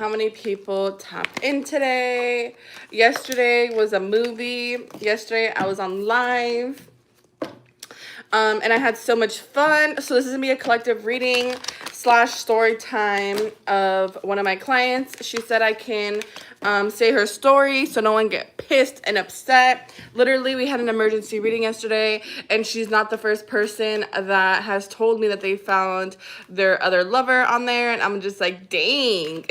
how many people tapped in today. Yesterday was a movie. Yesterday I was on live. And I had so much fun. So this is gonna be a collective reading / story time of one of my clients. She said I can say her story so no one get pissed and upset. Literally, we had an emergency reading yesterday, and she's not the first person that has told me that they found their other lover on there, and I'm just like, dang.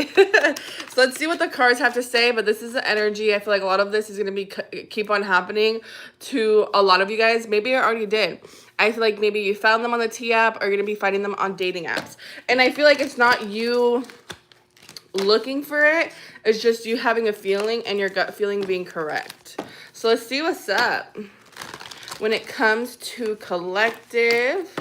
So let's see what the cards have to say, but this is the energy. I feel like a lot of this is going to be keep on happening to a lot of you guys. Maybe I already did. I feel like maybe you found them on the T app, or you're going to be finding them on dating apps. And I feel like it's not you looking for it. It's just you having a feeling and your gut feeling being correct. So let's see what's up when it comes to collective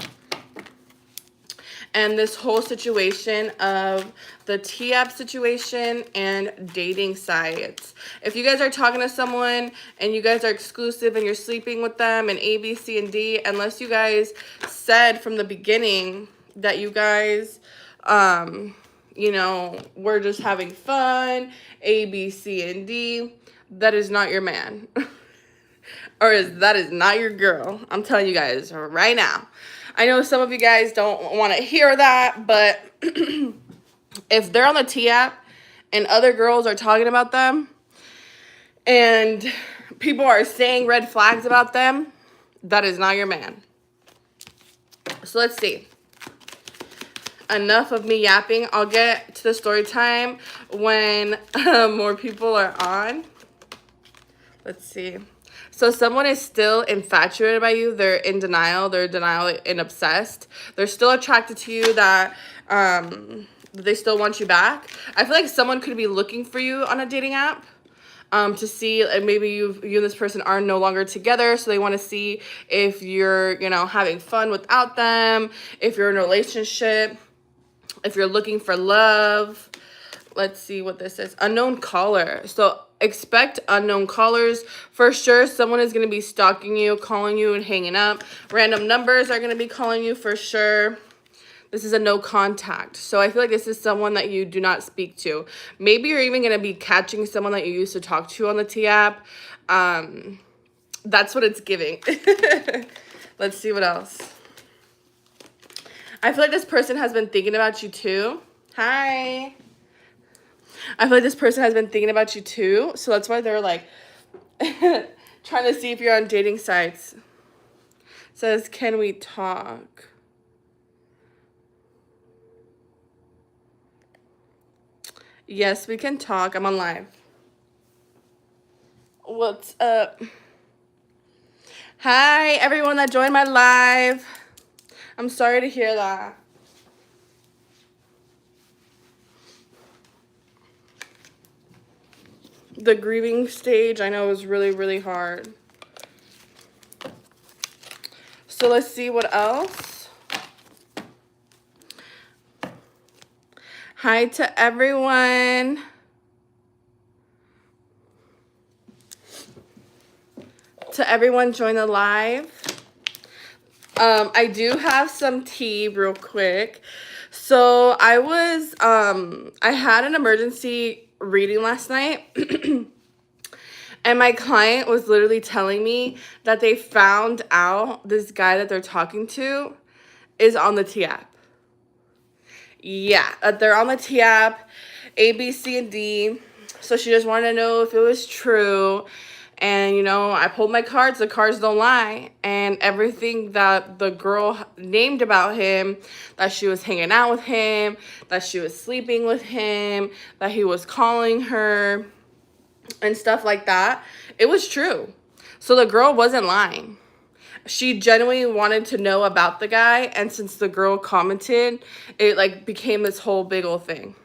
and this whole situation of the T-app situation and dating sites. If you guys are talking to someone and you guys are exclusive and you're sleeping with them and A, B, C, and D, unless you guys said from the beginning that you guys, you know, we're just having fun, A, B, C, and D, that is not your man. Or that is not your girl. I'm telling you guys right now. I know some of you guys don't want to hear that, but if they're on the T app and other girls are talking about them and people are saying red flags about them, that is not your man. So let's see. Enough of me yapping. I'll get to the story time when more people are on. Let's see. So someone is still infatuated by you. They're in denial. They're denial and obsessed. They're still attracted to you, that they still want you back. I feel like someone could be looking for you on a dating app to see, like, maybe you and this person are no longer together. So they want to see if you're, you know, having fun without them, if you're in a relationship, if you're looking for love. Let's see what this is. Unknown caller. So expect unknown callers for sure. Someone is going to be stalking you, calling you, and hanging up. Random numbers are going to be calling you for sure. This is a no contact. So I feel like this is someone that you do not speak to. Maybe you're even going to be catching someone that you used to talk to on the T app. That's what it's giving. Let's see what else. I feel like this person has been thinking about you too. Hi. I feel like this person has been thinking about you too. So that's why they're like trying to see if you're on dating sites. It says, can we talk? Yes, we can talk. I'm on live. What's up? Hi, everyone that joined my live. I'm sorry to hear that. The grieving stage, I know, is really, really hard. So let's see what else. Hi to everyone. To everyone join the live. I do have some tea real quick. So I was, I had an emergency reading last night. And my client was literally telling me that they found out this guy that they're talking to is on the T app. Yeah, they're on the T app, A, B, C, and D. So she just wanted to know if it was true. And, you know, I pulled my cards. The cards don't lie. And everything that the girl named about him, that she was hanging out with him, that she was sleeping with him, that he was calling her, and stuff like that, it was true. So the girl wasn't lying. She genuinely wanted to know about the guy, and since the girl commented, it like became this whole big old thing.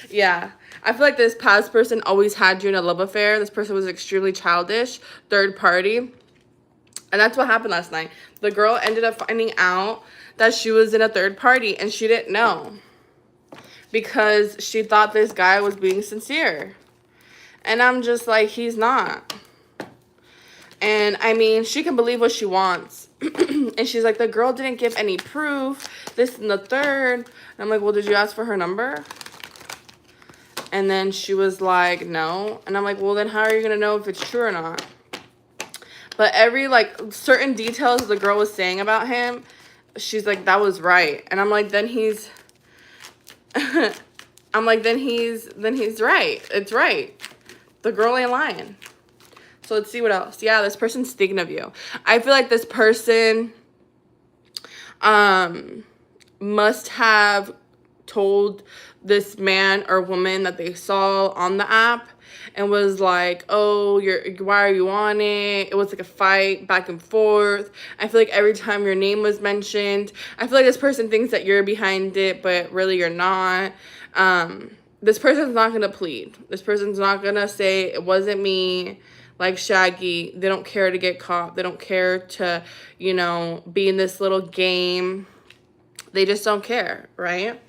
Yeah, I feel like this past person always had you in a love affair. This person was extremely childish, third party, and that's what happened last night. The girl ended up finding out that she was in a third party, and she didn't know because she thought this guy was being sincere. And I'm just like, he's not. And I mean, she can believe what she wants. And she's like, the girl didn't give any proof, this and the third. And I'm like, well, did you ask for her number? And then she was like, no. And I'm like, well, then how are you going to know if it's true or not? But every, like, certain details the girl was saying about him, she's like, that was right. And I'm like, then he's... I'm like, then he's right. It's right. The girl ain't lying. So let's see what else. Yeah, this person's thinking of you. I feel like this person must have told this man or woman that they saw on the app and was like, oh, why are you on it? It was like a fight back and forth. I feel like every time your name was mentioned, I feel like this person thinks that you're behind it, but really you're not. This person's not going to plead. This person's not going to say it wasn't me. Like Shaggy, they don't care to get caught. They don't care to, you know, be in this little game. They just don't care, right?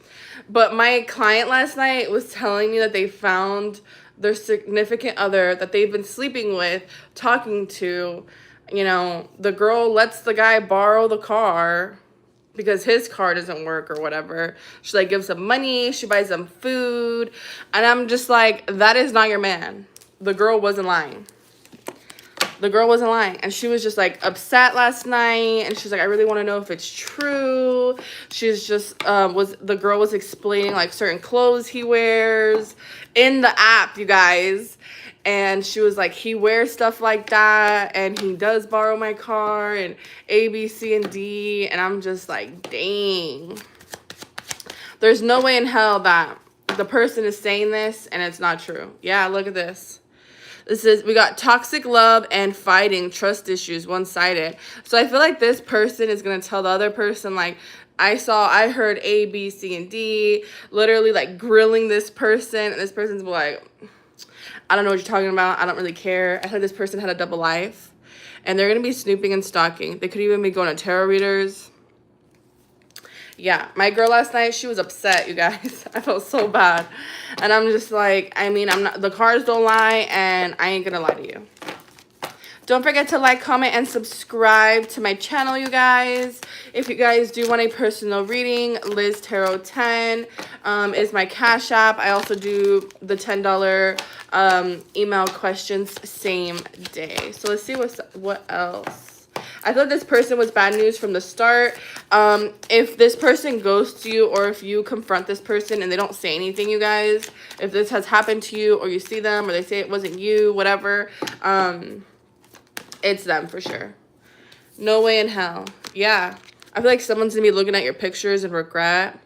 But my client last night was telling me that they found their significant other that they've been sleeping with, talking to. You know, the girl lets the guy borrow the car because his car doesn't work or whatever. She, like, gives him money. She buys him food. And I'm just like, that is not your man. The girl wasn't lying. The girl wasn't lying. And she was just, like, upset last night. And she's like, I really want to know if it's true. She's just, the girl was explaining, like, certain clothes he wears in the app, you guys. And she was like, he wears stuff like that. And he does borrow my car. And A, B, C, and D. And I'm just like, dang. There's no way in hell that the person is saying this and it's not true. Yeah, look at this. This is, we got toxic love and fighting, trust issues, one-sided. So I feel like this person is going to tell the other person, like, I heard A, B, C, and D, literally, like, grilling this person. And this person's like, I don't know what you're talking about. I don't really care. I heard this person had a double life. And they're going to be snooping and stalking. They could even be going to tarot readers. Yeah, my girl last night, she was upset, you guys. I felt so bad. And I'm just like, I mean, the cards don't lie, and I ain't gonna lie to you. Don't forget to like, comment, and subscribe to my channel, you guys. If you guys do want a personal reading, Liz Tarot 10 is my Cash App. I also do the $10 email questions same day. So let's see what else. I thought this person was bad news from the start. If this person ghosts you, or if you confront this person and they don't say anything, you guys, if this has happened to you, or you see them, or they say it wasn't you, whatever, it's them for sure. No way in hell. Yeah. I feel like someone's gonna be looking at your pictures and regret.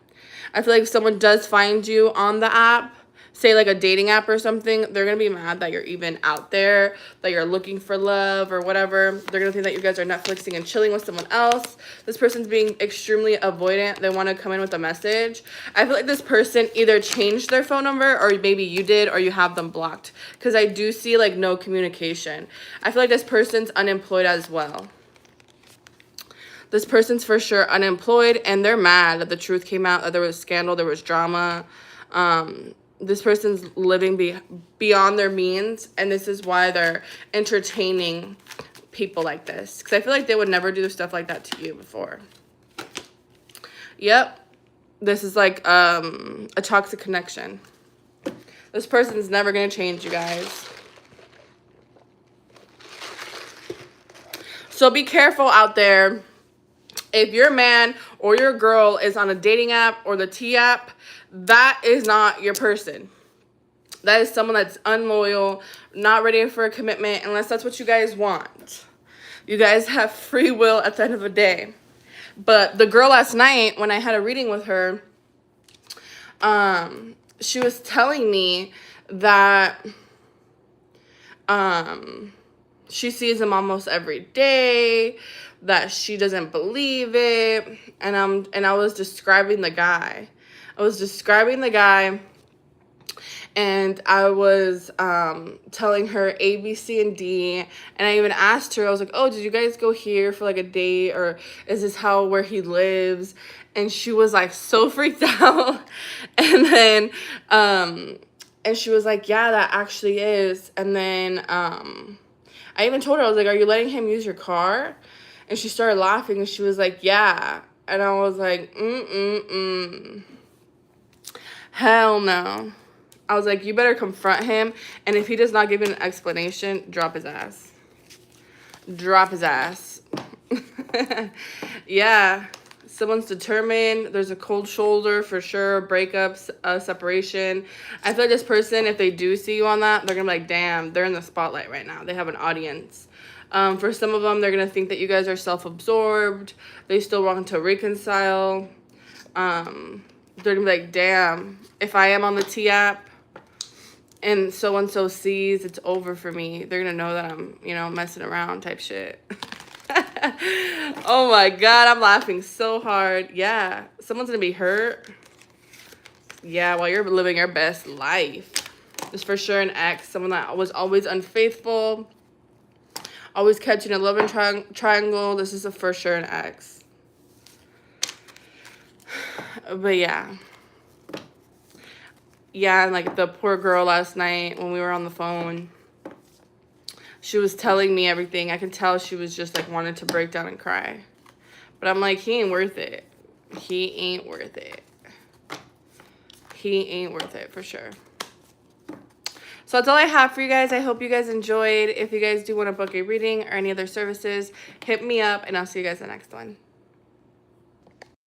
I feel like if someone does find you on the app, say like a dating app or something, they're going to be mad that you're even out there, that you're looking for love or whatever. They're going to think that you guys are Netflixing and chilling with someone else. This person's being extremely avoidant. They want to come in with a message. I feel like this person either changed their phone number, or maybe you did, or you have them blocked. Because I do see like no communication. I feel like this person's unemployed as well. This person's for sure unemployed, and they're mad that the truth came out, that there was scandal, there was drama. This person's living beyond their means, and this is why they're entertaining people like this. Because I feel like they would never do stuff like that to you before. Yep. This is like a toxic connection. This person's never going to change, you guys. So be careful out there. If your man or your girl is on a dating app or the T app, that is not your person. That is someone that's unloyal, not ready for a commitment, unless that's what you guys want. You guys have free will at the end of the day. But the girl last night, when I had a reading with her, she was telling me that she sees him almost every day, that she doesn't believe it, and I was describing the guy. And I was telling her A, B, C, and D, and I even asked her, I was like, oh, did you guys go here for like a date, or is this where he lives? And she was like so freaked out. And then and she was like, yeah, that actually is. And then I even told her, I was like, are you letting him use your car? And she started laughing, and she was like, yeah. And I was like, hell no. I was like, you better confront him. And if he does not give you an explanation, drop his ass. Drop his ass. Yeah. Someone's determined. There's a cold shoulder for sure. Breakups, separation. I feel like this person, if they do see you on that, they're going to be like, damn, they're in the spotlight right now. They have an audience. For some of them, they're going to think that you guys are self-absorbed. They still want to reconcile. They're going to be like, damn, if I am on the T app and so-and-so sees, it's over for me. They're going to know that I'm, you know, messing around type shit. Oh my God, I'm laughing so hard. Yeah, someone's going to be hurt. Yeah, while you're living your best life. It's for sure an ex, someone that was always unfaithful. Always catching a love and triangle. This is for sure an ex. But yeah. Yeah, and like the poor girl last night when we were on the phone. She was telling me everything. I could tell she was just like wanted to break down and cry. But I'm like, he ain't worth it. He ain't worth it. He ain't worth it for sure. So that's all I have for you guys. I hope you guys enjoyed. If you guys do want to book a reading or any other services, hit me up and I'll see you guys in the next one.